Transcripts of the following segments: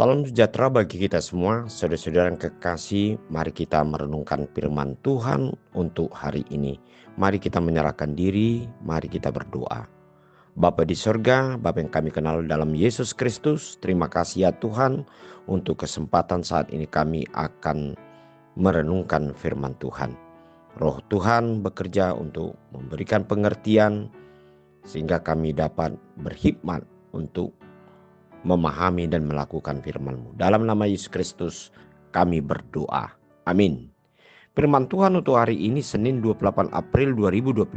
Salam sejahtera bagi kita semua, saudara-saudara yang kekasih. Mari kita merenungkan firman Tuhan untuk hari ini. Mari kita menyerahkan diri, mari kita berdoa. Bapa di sorga, Bapa yang kami kenal dalam Yesus Kristus, terima kasih ya Tuhan untuk kesempatan saat ini kami akan merenungkan firman Tuhan. Roh Tuhan bekerja untuk memberikan pengertian sehingga kami dapat berhikmat untuk memahami dan melakukan firman-Mu. Dalam nama Yesus Kristus kami berdoa. Amin. Firman Tuhan untuk hari ini Senin 28 April 2025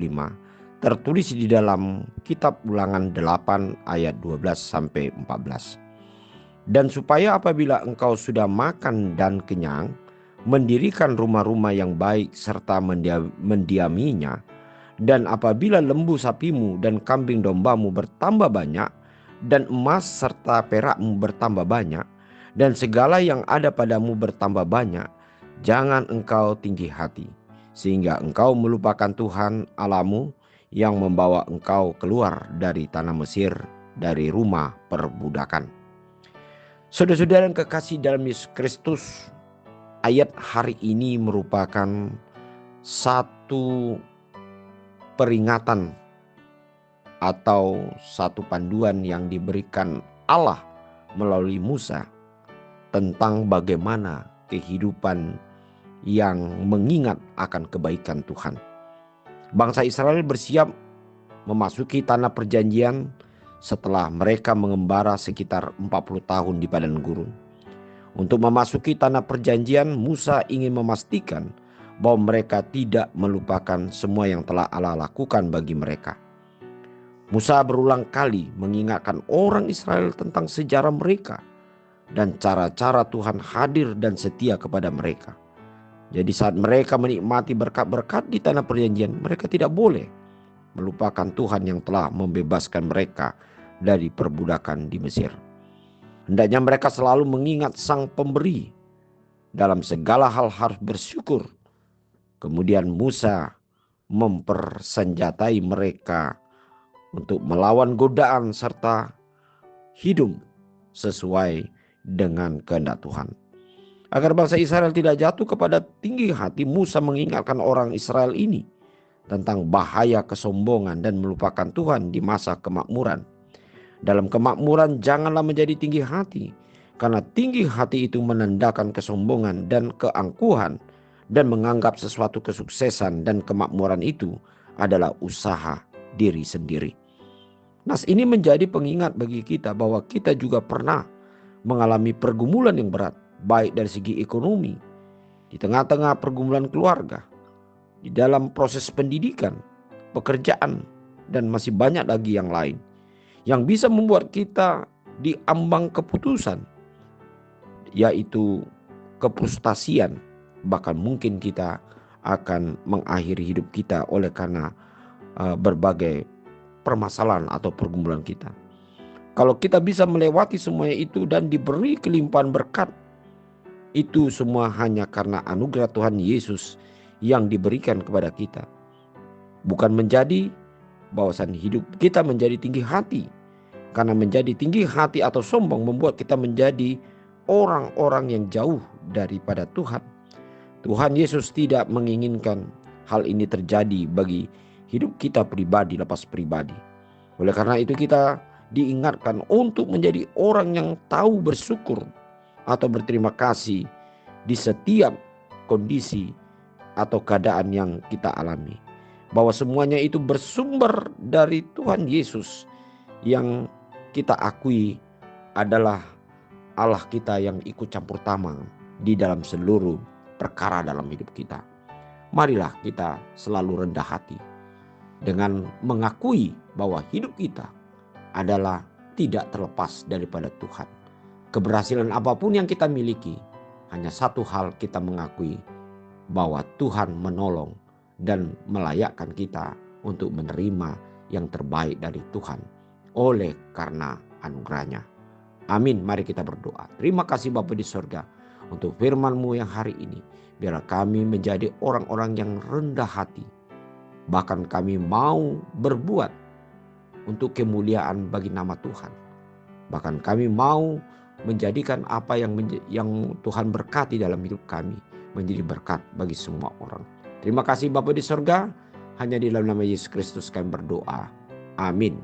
tertulis di dalam kitab Ulangan 8 ayat 12 sampai 14. Dan supaya apabila engkau sudah makan dan kenyang, mendirikan rumah-rumah yang baik serta mendiaminya, dan apabila lembu sapimu dan kambing dombamu bertambah banyak, dan emas serta perakmu bertambah banyak, dan segala yang ada padamu bertambah banyak, jangan engkau tinggi hati, sehingga engkau melupakan Tuhan Allahmu yang membawa engkau keluar dari tanah Mesir, dari rumah perbudakan. Saudara-saudara yang kekasih dalam Yesus Kristus, ayat hari ini merupakan satu peringatan atau satu panduan yang diberikan Allah melalui Musa tentang bagaimana kehidupan yang mengingat akan kebaikan Tuhan. Bangsa Israel bersiap memasuki tanah perjanjian setelah mereka mengembara sekitar 40 tahun di padang gurun. Untuk memasuki tanah perjanjian, Musa ingin memastikan bahwa mereka tidak melupakan semua yang telah Allah lakukan bagi mereka. Musa berulang kali mengingatkan orang Israel tentang sejarah mereka dan cara-cara Tuhan hadir dan setia kepada mereka. Jadi saat mereka menikmati berkat-berkat di tanah perjanjian, mereka tidak boleh melupakan Tuhan yang telah membebaskan mereka dari perbudakan di Mesir. Hendaknya mereka selalu mengingat Sang Pemberi. Dalam segala hal harus bersyukur. Kemudian Musa mempersenjatai mereka untuk melawan godaan serta hidup sesuai dengan kehendak Tuhan. Agar bangsa Israel tidak jatuh kepada tinggi hati, Musa mengingatkan orang Israel ini tentang bahaya kesombongan dan melupakan Tuhan di masa kemakmuran. Dalam kemakmuran janganlah menjadi tinggi hati, karena tinggi hati itu menandakan kesombongan dan keangkuhan, dan menganggap sesuatu kesuksesan dan kemakmuran itu adalah usaha diri sendiri. Nas ini menjadi pengingat bagi kita bahwa kita juga pernah mengalami pergumulan yang berat, baik dari segi ekonomi, di tengah-tengah pergumulan keluarga, di dalam proses pendidikan, pekerjaan, dan masih banyak lagi yang lain yang bisa membuat kita diambang keputusan, yaitu kefrustasian. Bahkan mungkin kita akan mengakhiri hidup kita oleh karena berbagai permasalahan atau pergumulan kita. Kalau kita bisa melewati semuanya itu dan diberi kelimpahan berkat, itu semua hanya karena anugerah Tuhan Yesus yang diberikan kepada kita. Bukan menjadi bahwasan hidup kita menjadi tinggi hati. Karena menjadi tinggi hati atau sombong membuat kita menjadi orang-orang yang jauh daripada Tuhan. Tuhan Yesus tidak menginginkan hal ini terjadi bagi hidup kita pribadi, lepas pribadi. Oleh karena itu kita diingatkan untuk menjadi orang yang tahu bersyukur atau berterima kasih di setiap kondisi atau keadaan yang kita alami. Bahwa semuanya itu bersumber dari Tuhan Yesus yang kita akui adalah Allah kita yang ikut campur tangan di dalam seluruh perkara dalam hidup kita. Marilah kita selalu rendah hati dengan mengakui bahwa hidup kita adalah tidak terlepas daripada Tuhan. Keberhasilan apapun yang kita miliki, hanya satu hal kita mengakui, bahwa Tuhan menolong dan melayakkan kita untuk menerima yang terbaik dari Tuhan oleh karena anugerahnya. Amin. Mari kita berdoa. Terima kasih Bapa di sorga untuk firman-Mu yang hari ini. Biarlah kami menjadi orang-orang yang rendah hati. Bahkan kami mau berbuat untuk kemuliaan bagi nama Tuhan. Bahkan kami mau menjadikan apa yang Tuhan berkati dalam hidup kami menjadi berkat bagi semua orang. Terima kasih Bapa di sorga, hanya di dalam nama Yesus Kristus kami berdoa. Amin.